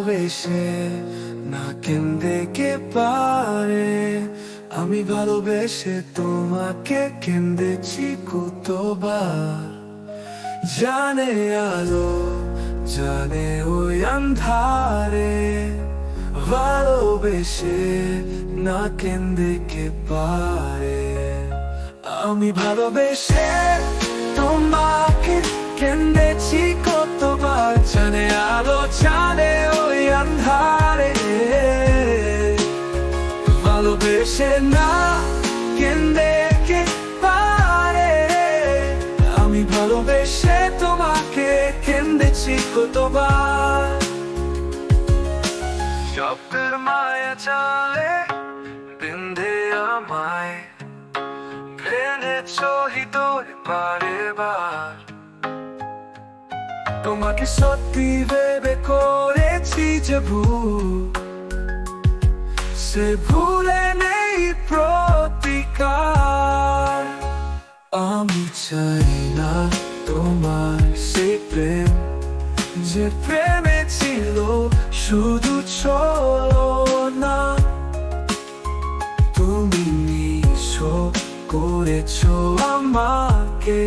ভালোবেসে না কেঁদে কে পারে। আমি ভালোবেসে তোমাকে কেঁদেছি কতবার। জানে আলো জানে ওই আন্ধারে, ভালোবেসে না কেঁদে কে পারে। আমি ভালোবেসে তোমাকে কেঁদেছি কতবার। জানে আলো জানে ওই আন্ধারে, ভালোবেসে না কেঁদে কে পারে। আমি ভালোবেসে তোমাকে কেঁদেছি কতবার। শব্দের মায়া চালে বিন্ধে আমায়, ভেঙেছ হৃদয় বারে বার। তোমাকে সত্যি ভেবে করেছি যে ভুল, সে ভুলে নেই প্রতিকার। আমি চাই না তোমার সেই প্রেম, যে প্রেমে ছিল শুধু ছলনা। তুমি নিঃস্ব করেছো আমাকে,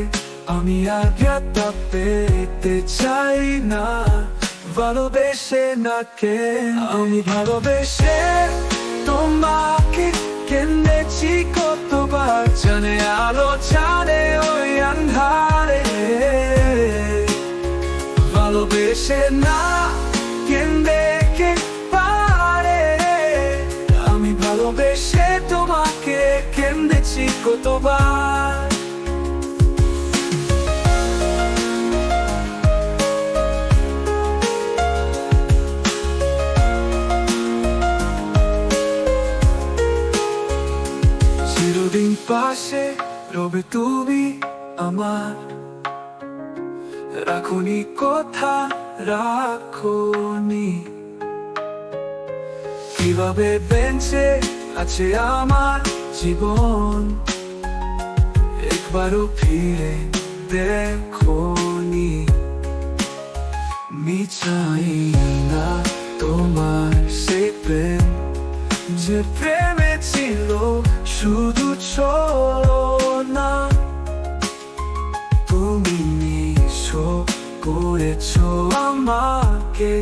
আমি আর ব্যথা পেতে চাই না। ভালোবেসে না কে আমি ভালোবেসে তোমাকে কেঁদেছি কতবার। জানে আলো জানে ওই আন্ধারে, ভালোবেসে না কেঁদে কে পারে। আমি ভালোবেসে তোমাকে কেঁদেছি কতবার। চিরদিন পাশে রবে তুমি আমার, রাখুনি কথা রাখুনি। কিভাবে বেঁচে আছে আমার জীবন, একবারও ফিরে দেখোনি। আমি চাই না তোমার সেই প্রেম, যে প্রেমে ছিল শুধু ছলনা। তুমি নিঃস্ব করেছো আমাকে,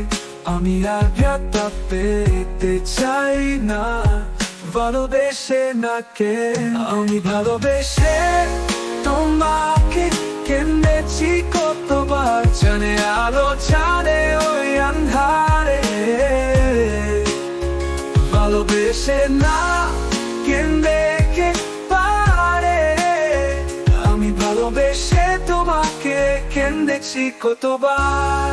আমি আর ব্যথা পেতে চাই না। ভালোবেসে না কে আমি ভালোবেসে তোমাকে কেঁদেছি কতবার। জানে আলো জানে ওই আন্ধারে, ভালোবেসে না কেঁদে কে পারে। আমি ভালোবেসে তোমাকে কেঁদেছি কতবার।